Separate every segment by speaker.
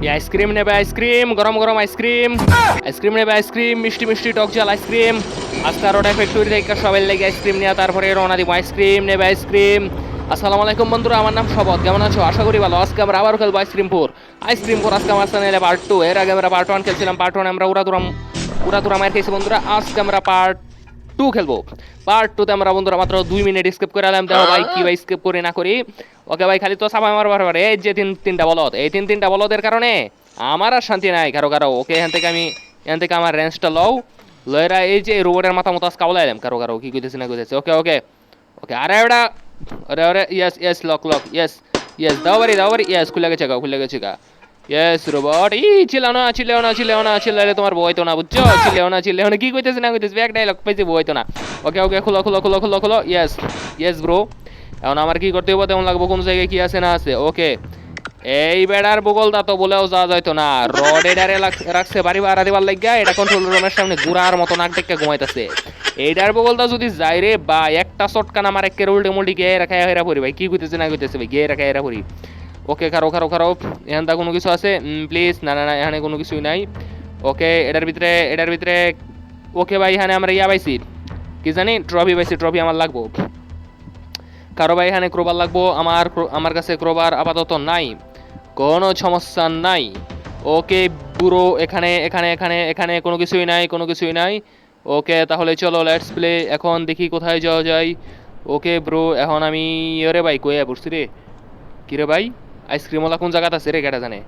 Speaker 1: Ice cream নেবে, ice cream গরম গরম আইসক্রিম, আইসক্রিম নেবে, আইসক্রিম মিষ্টি মিষ্টি টক ঝাল আইসক্রিম। আজকে রোডা ফ্যাক্টরি থেকে সবাই লেগে আইসক্রিম নিয়ে তারপরে রওনা দিব। আইসক্রিম নেবে, আইসক্রিম। আসসালামু আলাইকুম বন্ধুরা, আমার নাম শবত, কেমন আছো? আশা করি ভালো। আজকে আমরা আবার খেলবো আইসক্রিমপুর। আইসক্রিমপুর আজকে আমার চ্যানেলে পার্ট 2। এর আগে আমরা পার্ট 1 খেলছিলাম। পার্ট 1 আমরা উড়াদুরা মার খেয়েছি বন্ধুরা। আজকে আমরা পার্ট 2 খেলবো। পার্ট 2 তে আমরা বন্ধুরা মাত্র 2 মিনিট স্কিপ করে এলাম। দেখো ভাই কি ভাই স্কিপ করি না করি। ওকে ভাই, খালি তো সাবাই মারবার পারে। এই যে তিনটা বলদ, এই তিনটা বলদের কারণে আমার আর শান্তি নাই কারো কারো। ওকে, এখান থেকে আমার রেঞ্জটা লও লয়রা। এই যে রোবটের মাথা মতো আজকে কাউলাইলাম কারো কারো। কি কইতেছি না কইতেছি। ওকে ওকে ওকে। আরে ওটা, আরে আরে, yes yes, lock lock, yes yes, দাও বাড়ি ইয়েস, খুলে গেছে গা, খুলে গেছে গা। Yes robot. চিল্লাও না চিল্লাও না চিল্লাও না, চিল্লালে তোমার বই তো না, বুঝছো? চিল্লাও না কি কইতেছি না কইতেছি, এক ডায়লগ পাইছি, বই তো না। ওকে ওকে, খুলো খুলো খুলো খুলো খুলো, ইয়েস ইয়েস ব্রো। এখন আমার কি করতে হবে তেমন লাগবো, কোন জায়গায় কি আছে না আছে। ওকে, এই বেড়ার বগলটা তো বলেও যাওয়া যাইতো না। রড এডারে রাখছে বাড়ি ভাড়া দিবার লাগিয়া। এটা কন্ট্রোল রুমের সামনে গুড়ার মতো নাক ডেকে ঘুমাইতেছে। এইটার বগলটা যদি যাই রে বা একটা চটকান আমার একের উল্টে মুল্টি গিয়ে রাখা হেরা পড়ি ভাই। কি কইতেছে না কইতেছে ভাই, গিয়ে রাখা হেরা পড়ি। ওকে, খারো খারো খারো। এখানটা কোনো কিছু আছে প্লিজ? না না না, এখানে কোনো কিছুই নাই। ওকে, এটার ভিতরে ওকে ভাই, এখানে আমরা ইয়া পাইছি, কি জানি ট্রফি পাইছি। ট্রফি আমার লাগবো। কারো ভাই এখানে ক্রোবার লাগবো। আমার কাছে ক্রোবার আপাতত নাই, কোনো সমস্যা নাই। ওকে বুড়ো, এখানে এখানে এখানে এখানে কোনো কিছুই নাই, কোনো কিছুই নাই। ওকে, তাহলে চলো লেটস প্লে। এখন দেখি কোথায় যাওয়া যায়। ওকে ব্রো, এখন আমি আরে ভাই কইয়া পড়ছি রে। কি রে ভাই, আইসক্রিমওয়ালা কোন জায়গাতে আছে রে, কেটা জানে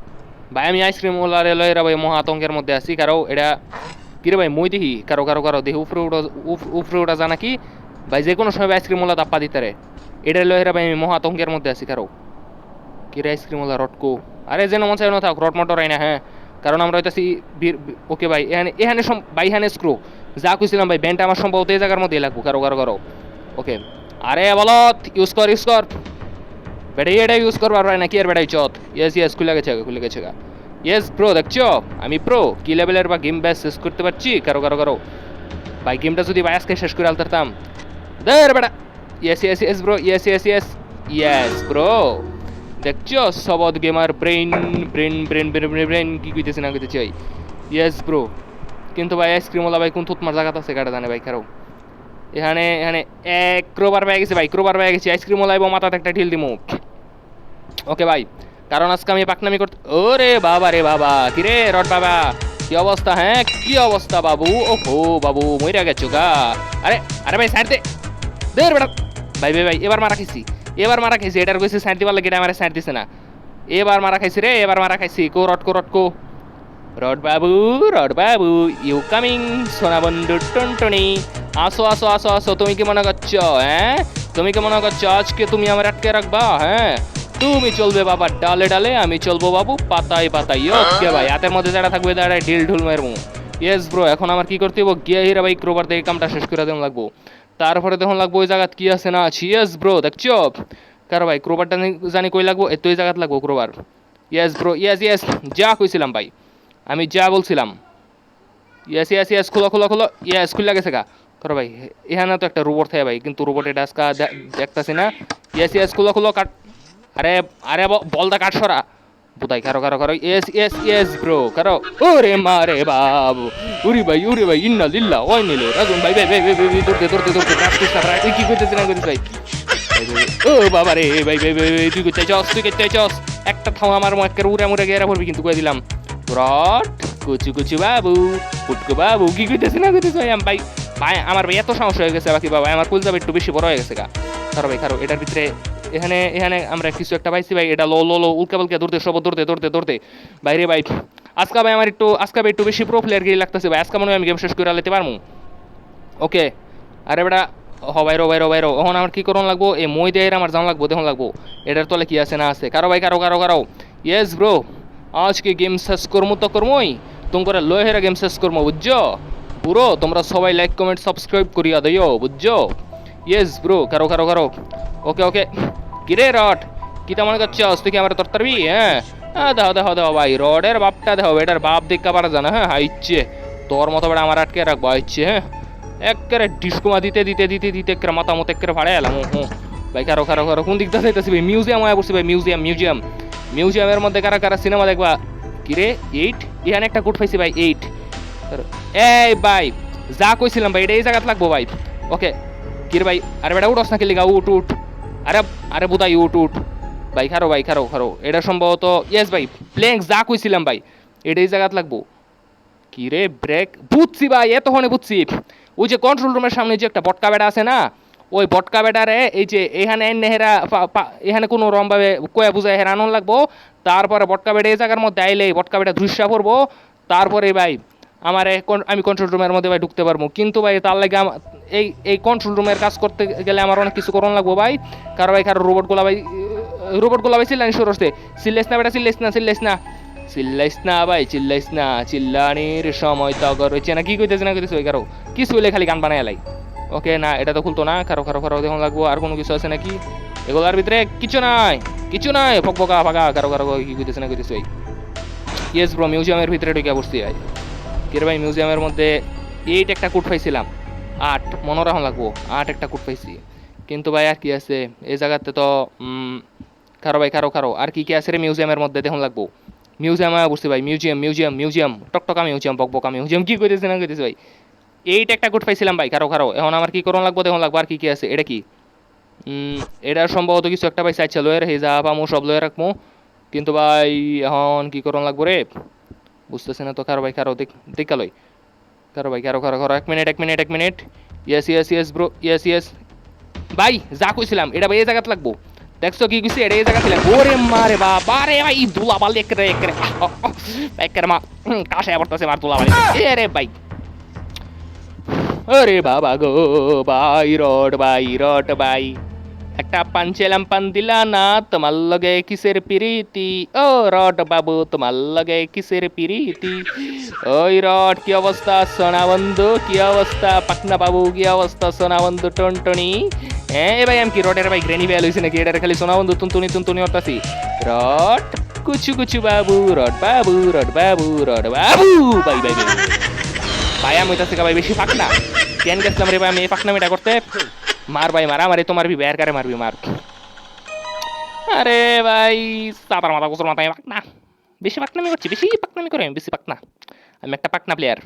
Speaker 1: ভাই? আমি আইসক্রিমওয়ালা রে লয়েরা ভাই মহা আতঙ্কের মধ্যে আছি। কারো এটা কি রে ভাই, মই দেখি কারো কারো কারো দেখি উপরে উঠা জানা কি ভাই, যে কোনো সময় আইসক্রিমওয়ালা তাপ্পা দিতে রে। এটা লয়েরা ভাই আমি মহা আতঙ্কের মধ্যে আছি। কারো কি রে, আইসক্রিমওয়ালা রটকো? আরে যেন মন চাই না থাক, রট মটর আই না, হ্যাঁ, কারণ আমরা হইতাছি। ওকে ভাই, এখানে এখানে ভাই এখানে স্ক্রু যা কইছিলাম ভাই, ব্যান্ডটা আমার সম্ভবত এই জায়গার মধ্যেই লাগবো। কারো কারো কারো। ওকে, আরে বলত ইউজ কর ইউজ কর বেটা, এটা ইউজ করবার পারে না কি আর বেটাই চত। ইয়েস ইয়েস, খুলে গেছে খুলে গেছে গা। ইয়েস ব্রো, দেখছো আমি প্রো কি লেভেলের বা গেম ব্যাস শেষ করতে পারছি। কারো কারো কারো ভাই, গেমটা যদি ভাই আজকে শেষ করে আলতারতাম দের বেটা। Yes yes yes bro, yes yes yes yes bro. দেখছো সবদ gamer brain brain brain brain brain কি কইতেছি না কইতেছি ভাই। ইয়েস ব্রো, কিন্তু ভাই আইসক্রিমওয়ালা ভাই কোন থুতমার জায়গাতে আছে কাটা জানে ভাই। কারো এখানে এখানে এক ক্রোবার পেয়ে গেছে ভাই, ক্রোবার পেয়ে গেছি। আইসক্রিমওয়ালা এবং মাথাতে একটা ঢিল দিমু। ওকে ভাই, কারণ আজকে আমি পাকনামি করতে। ওরে বাবা রে বাবা, কিরে রড বাবা, কি অবস্থা? হ্যাঁ, কি অবস্থা বাবু? ওহো বাবু, মইরা গেছো গা। আরে আরে ভাই সাইড দে, দে বেটা। ভাই ভাই ভাই, এবার মারা খাইছি, এবার মারা খাইছি। এটার কইছে সাইড দিবার লাগে, এটা আমার সাইড দিছে না। এবার মারা খাইছি রে, এবার মারা খাইছি। কো rod co. Rod Babu you coming, সোনা বন্ধু টুনটুনি। আসো আসো আসো আসো। তুমি কি মনে করছো? হ্যাঁ, তুমি কি মনে করছো আজকে তুমি আমার আটকে রাখবা? হ্যাঁ, তুমি চলবে বাবা ডালে ডালে, আমি চলবো বাবু পাতায় পাতায়। ওকে ভাই, হাতের মধ্যে যারা থাকবে তারা ঢিল ঢুল মারবো। ইয়েস ব্রো, এখন আমার কি করতে হইব? গিয়ে হিরা ভাই ক্রোবার থেকে কামটা শেষ করে দেওয়া লাগবো। তারপরে তখন লাগবো ওই জায়গাত কি আছে না আছে। ইয়েস ব্রো, দেখছো কারো ভাই ক্রোবারটা জানি কই লাগবো, এত ওই জায়গাত লাগবো crowbar. Yes bro, yes yes, যা কইছিলাম ভাই, আমি যা বলছিলাম। ইয়েস ইয়েস ইয়েস, খোলো খোলো খোলো। ইয়েস, খুলে গেছে গা। করো ভাই, এখানে তো একটা রোবট থাকে ভাই, কিন্তু রোবট এটা আজকে দেখতেছি না। ইয়েস ইয়েস, খুলো খুলো কাট। আরে আরে বলদা কাট সরা বুদাই। কারো কারো কারো। ইয়েস ইয়েস ইয়েস ব্রো, কারো। ওরে মারে বাবু, উরি ভাই ইন্না লিল্লা ওই নিলে রাজুন ভাই ভাই ভাই ভাই ভাই, দৌড়তে দৌড়তে দৌড়তে প্র্যাকটিস না প্রায় কি কইতেছ না কইতেছ ভাই। ও বাবা রে ভাই ভাই ভাই, তুই কইতে চাস, তুই কইতে চাস। একটা থাও আমার মক্কের উড়ে মুড়ে গেরা পড়বি কিন্তু কই দিলাম। রট কুচু কুচু বাবু, পুটকু বাবু, কি কইতেছ না কইতেছ ভাই। ভাই ভাই আমার ভাই এত সমস্যা হয়ে গেছে বাকি বাবা, আমার কুল যাবে একটু বেশি বড় হয়ে গেছে গা। কারো ভাই কারো, এটার ভিতরে এখানে এখানে আমরা কিছু একটা পাইছি ভাই। এটা লো লো লো উল্কা পালকা দৌড়তে সব দৌড়তে দৌড়তে দৌড়তে বাইরে ভাই। আজকে ভাই আমার আজকে ভাই একটু বেশি প্রো প্লেয়ার গিয়ে লাগতেছে ভাই। আজকে মনে হয় আমি গেম শেষ করে আলাইতে পারবো। ওকে, আরে বেটা হ বাইরো বাইরো বাইরো। এখন আমার কি করুন লাগবো? এই মই দিয়ে আমার জানা লাগবো, দেখুন লাগবো এটার তলে কি আছে না আছে। কারো ভাই কারো কারো কারো। ইয়েস ব্রো, আজকে গেম শেষ করবো তো করবোই, তোমরা লয় হেরা গেম শেষ করবো, বুঝছো পুরো? তোমরা সবাই লাইক কমেন্ট সাবস্ক্রাইব করিয়া দিও, বুঝছো? ইয়েস ব্রো, কারো কারো কারো। ওকে ওকে, কিরে রড, কি মনে করছস তুই কি আমার তোর তারবি? হ্যাঁ, দেখো দেখো দেখো ভাই, রডের বাপটা দেখো, এটার বাপ দেখা পারা জানা। হ্যাঁ ইচ্ছে তোর মতো বেড়া আমার আটকে রাখবো ইচ্ছে। হ্যাঁ, একেবারে ডিস্কুমা দিতে দিতে দিতে দিতে একেবারে মাথা মতো একেবারে ভাড়ে এলাম। ভাই কারো কারো কারো, কোন দিক দিয়ে যাইতেছি ভাই? মিউজিয়াম আয়া বসছি ভাই, মিউজিয়াম মিউজিয়াম। মিউজিয়ামের মধ্যে কারা কারা সিনেমা দেখবা কিরে 8 এখানে একটা কোড পাইছি ভাই 8 এই ভাই যা কইছিলাম ভাই এটা এই জায়গাত লাগবো ভাই ওকে কিরে ভাই আরে বেটা উঠস না কি লিগা উঠ উঠ আরে আরে বুদাই উঠ উঠ ভাই খারো এটা সম্ভবত ইয়েস ভাই প্লেঙ্ক যা কইছিলাম ভাই এটা এই জায়গাত লাগবো কিরে ব্রেক বুঝছি ভাই এতক্ষণে বুঝছি ওই যে কন্ট্রোল রুমের সামনে যে একটা বটকা বেটা আছে না ওই বটকা বেটারে এই যে এখানে নেহেরা এখানে কোনো রমভাবে কয়া বুঝায় হেরানো লাগবো তারপরে বটকা বেটা এই জায়গার মধ্যে আইলে এই বটকা বেটা ধুসা পড়বো তারপরে ভাই আমার আমি কন্ট্রোল রুমের মধ্যে ভাই ঢুকতে পারবো কিন্তু ভাই তার লাগে এই কন্ট্রোল রুমের কাজ করতে গেলে আমার অনেক কিছু করণ লাগবো ভাই কারো রোবটগুলা ভাই চিল্লানি শুরু হচ্ছে চিল্লাইস না বেটা চিল্লাইস না ভাই চিল্লানির সময় তো রয়েছে না কি কইতেছে না কইতেছে ওই কারো কিছু হইলে খালি গান বানাই লাই ওকে না এটা তো খুলতো না খারো দেখুন লাগবো আর কোনো কিছু আছে নাকি এগুলোর ভিতরে কিছু নাই ফকফকা ফাঁকা কারো কি কইতেছে না কইতেছে ভাই ইয়েস ব্রো মিউজিয়ামের ভিতরে ঢুকে পড়ছি ভাই কিরে ভাই মিউজিয়ামের মধ্যে 8 একটা কোড পাইছিলাম 8 মনে রাখুন লাগবো 8 একটা কোড পাইছি কিন্তু ভাই আর কি আছে এই জায়গাতে তো খারো আর কি আছে রে মিউজিয়ামের মধ্যে দেখুন লাগবো মিউজিয়াম বুঝছি ভাই মিউজিয়াম টকটকা মিউজিয়াম বকবকা মিউজিয়াম কি কইতেছে না কইতেছে ভাই 8 একটা কোড পাইছিলাম ভাই খারো এখন আমার কি করণ লাগবো দেখুন লাগবো আর কি আছে এটা কি এটা সম্ভবত কিছু একটা পাইছি আচ্ছা লয়ের হেজা পামু সব লয়ে রাখবো কিন্তু ভাই এখন কি করণ লাগবো রে বুঝতেছি না তো খারো দেখা লই খারো এক মিনিট ইয়েস ব্রো ইয়েস ভাই যা কইছিলাম এটা ভাই এই জায়গাতে লাগবো দেখছো কি কইছি এটা এই জায়গা ছিল ওরে মারে বাবা রে ভাই দুলা বালি একরে মা কাশে পড়তেছে মার দুলা বালি এরে ভাই আরে বাবা গো রড ভাই একটা পাঞ্চেলাম পান দিলা না তোমার লগে কিসের পিরিতি ও রড বাবু তোমার লগে কিসের পিরিতি ওই রড কি অবস্থা সোনা বন্ধু কি অবস্থা পাকনা বাবু কি অবস্থা সোনা বন্ধু টনটনি হ্যাঁ ভাই আমি কি রডের ভাই গ্রেনি ভ্যাল হইছে নাকি এটার খালি সোনা বন্ধু তুনতুনি অর্থাছি রড কুচু বাবু রড বাবু ভাই ভাই আমি হইতাছি ভাই বেশি পাকনা কেন গেছিলাম রে ভাই আমি এই পাকনামিটা করতে মার ভাই মারা মারি তোমার ভি বের করে মারবি মার আরে ভাই সাতার মাথা গোসর মাথায় পাকনা বেশি পাকনামি করছি বেশি পাকনা আমি একটা পাকনা প্লেয়ার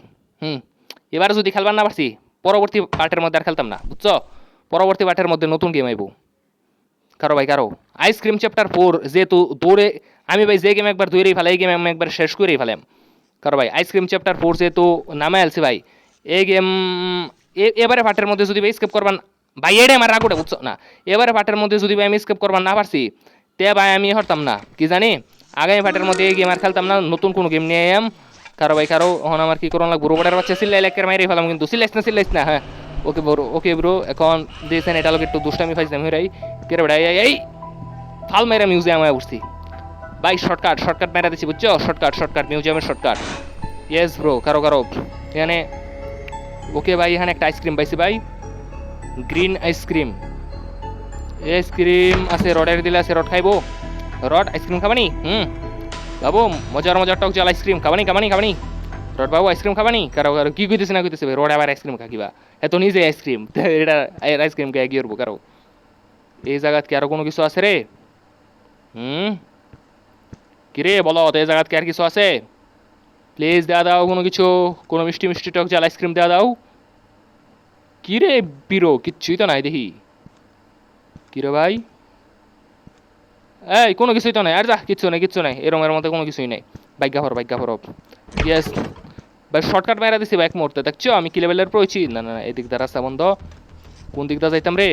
Speaker 1: এবার যদি খেলবার না পারছি পরবর্তী পার্টের মধ্যে আর খেলতাম না বুঝছো পরবর্তী পার্টের মধ্যে নতুন গেম আইবো কারো আইসক্রিম চ্যাপ্টার 4 যেহেতু দৌড়ে আমি ভাই যে গেম একবার দৌড়েই ফেলাই এই গেম আমি একবার শেষ করেই ফেলাম কারো ভাই আইসক্রিম চ্যাপ্টার 4 যেহেতু নামে আলছি ভাই এই গেম এবারে পার্টের মধ্যে যদি ভাই স্কিপ করবান ভাই এডে আমার রাগুটা বুঝছো না এবারে পার্টের মধ্যে যদি ভাই আমি স্কিপ করবার না পারছি তে ভাই আমি হরতাম না কি জানি আগামী পার্টের মধ্যে এই গেম আর খেলতাম না নতুন কোনো গেম নিয়ে এম কারো ভাই এখন আমার কি করণ লাগবে রোবটের বাচ্চা সিল্লাই লেকের মাইরে ফেলাম কিন্তু সিল্লাইস না হ্যাঁ ওকে ব্রো এখন দিয়েছেন এটা লোক একটু দুষ্টামি ফাইছিলাম হিরাই কেরে বেড়াই এই ফাল মেরা মিউজিয়াম উঠছি ভাই শর্টকাট মেরা দিচ্ছি বুঝছো শর্টকাট মিউজিয়ামের শর্টকাট ইয়েস ব্রো কারো এখানে ওকে ভাই এখানে একটা আইসক্রিম পাইছি ভাই গ্রিন আইসক্রিম আছে রডের দিলে আছে রড খাইবো রড আইসক্রিম খাবানি বাবু মজার টক জল আইসক্রিম খাবানি রড বাবু আইসক্রিম খাবানি কারো কি কইতেছে না কইতেছে ভাই রড আবার আইসক্রিম খাকিবা এত নিজে আইসক্রিম এটা আইসক্রিম কে গিয়ে কারো এই জায়গাত কি আরো কোনো কিছু আছে রে কিরে বলো তো এই জায়গাত কি আর কিছু আছে প্লিজ দেওয়া দাও কোনো মিষ্টি টক জল আইসক্রিম দেওয়া দাও কিরে বিরো কিচ্ছুই তো নাই দেখি কিরে ভাই এই কোনো কিছুই তো নাই আর যা কিচ্ছু নাই এরমের মধ্যে কোনো কিছুই নাই বাইকা ফর ইয়েস ভাই শর্টকাট মেরা দিছি ভাই এক মুহূর্তে দেখছো আমি কি লেভেলের পড়েছি না এদিক দা রাস্তা বন্ধ কোন দিক দা যাইতাম রে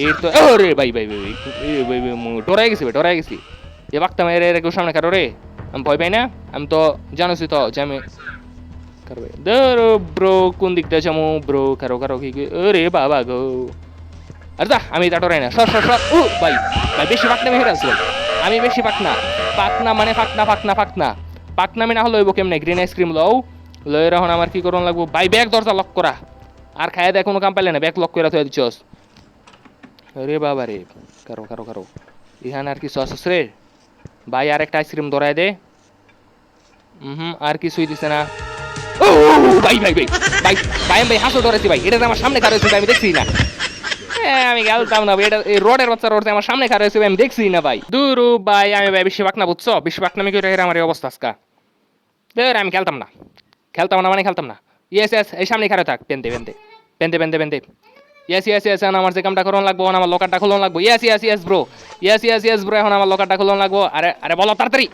Speaker 1: এই তো রে ভাই ডরাই গেছি এ বাক্তাম এর কেউ সামনে কারো রে আমি ভয় পাই না আমি তো জানোসি তো যে আমি করবে ধরো ব্রো কোন দিক দিয়ে যাবো ব্রো কারো কি রে বাবা গো আর যা আমি তা ডরাই না সর ভাই বেশি পাকনা মেরে আসল আমি বেশি পাকনা মানে পাকনা আমি না হলো কেমনে গ্রিন আইসক্রিম লই এখন আমার কি করুন লাগবো ভাই ব্যাগ দরজা লক করা আর খাইয়া দেয় কোনো কাম পাইলে না ব্যাগ লক করে তুই দিচ্ছস রে বাবা রে কারো এখানে আর কি সস রে ভাই আর একটা আইসক্রিম ধরাই দে আর কিছুই দিছে না ও ভাই হাসো ধরেছি ভাই এটা আমার সামনে খারাপ হয়েছে আমি দেখছি না আমি গেলতাম না এটা এই রোডের বাচ্চা আমার সামনে খারাপ হয়েছে আমি দেখছি না ভাই দূর ভাই আমি ভাই বেশি পাকনা বুঝছো বেশি পাকনা আমি করে আমার এই অবস্থা আজকা ধর আমি খেলতাম না মানে খেলতাম না। ইয়েস ইয়েস, এই সামনে খাড়া থাক, পেনতে ইয়েস ইয়েস ইয়েস, এখন আমার যে কামটা করন লাগবো, এখন আমার লকারটা খুলন লাগবো। Yes yes yes bro, yes bro, এখন আমার লকারটা খুলন লাগবো। আরে আরে বলো তাড়াতাড়ি।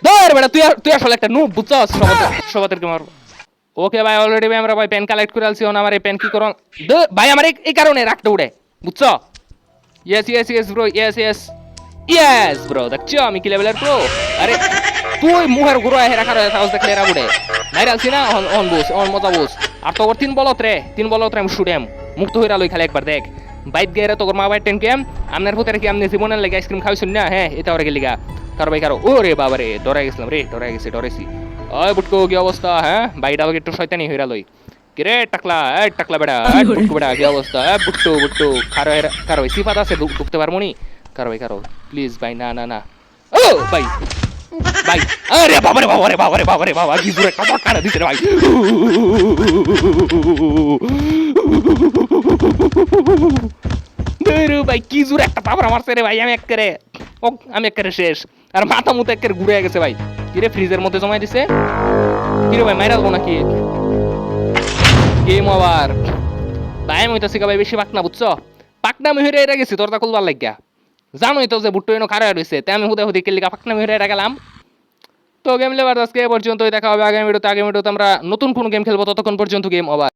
Speaker 1: ধর বেটা, তুই আসলে একটা নুব, বুঝছস? সবাদেরকে মারবো। ওকে ভাই, অলরেডি ভাই আমরা ভাই পেন কালেক্ট করে আলছি, এখন আমার এই পেন কি করন ভাই, আমার এই কারণে রাখতে উড়ে, বুঝছো? ইয়েস ব্রো, ইয়েস ব্রো, দেখছো আমি কি লেভেলের ব্রো। আরে তুই মুহের গুড়ো এ রাখার সাহস দেখলে এরা উড়ে নাই আলছি না। অন বুঝ, অন মজা বুঝ। আর তোর 3 বলত রে আমি শুডেম, মুক্ত হইরা লই খালি একবার দেখ। বাইক গেরে তোর মা বাইর টেন কেম আমনের ভূতের কি আমনে জীবনের লাগে আইসক্রিম খাইছুন না? হ্যাঁ, এটা ওরে গেলিগা কারো ভাই কারো। ওরে বাবা রে, ডরাই গেছিলাম রে, ডরাইছি। ওই বুটকো, কি অবস্থা? হ্যাঁ, বাইটা একটু শয়তানি হইরা লই। কিরে টাকলা, এই টাকলা বেড়া, এই বুটকো বেড়া, কি অবস্থা? এই বুট্টু কারো সিফাত আছে ঢুকতে পারবো নি? কারো প্লিজ ভাই, না। ও ভাই, আরে বাবা, কি জোরে কাপড় কাটা দিছে রে ভাই। ধুরু ভাই, কি জোরে একটা পাপড়া মারছে রে ভাই, আমি একেবারে শেষ। আর মাথা মুথা একেবারে ঘুরে গেছে ভাই। কিরে ফ্রিজের মধ্যে জমাই দিছে? কিরে ভাই, মাইরালবো নাকি? গেম ওভার ভাই। আমি হইতাছি ভাই বেশি পাকনা, বুঝছো? পাকনা আমি হইরা গেছি দরজা খুলবার লাগিয়া। জানোই তো যে বুট্টু এনো খাড়া রইছে, তাই আমি হুদে কেলিকা পাকনা আমি হইরা গেলাম। তো গেম লেবার আজকে এ পর্যন্তই, দেখা হবে আগামী ভিডিওতে আমরা নতুন কোন গেম খেলবো, ততক্ষণ পর্যন্ত গেম ওভার।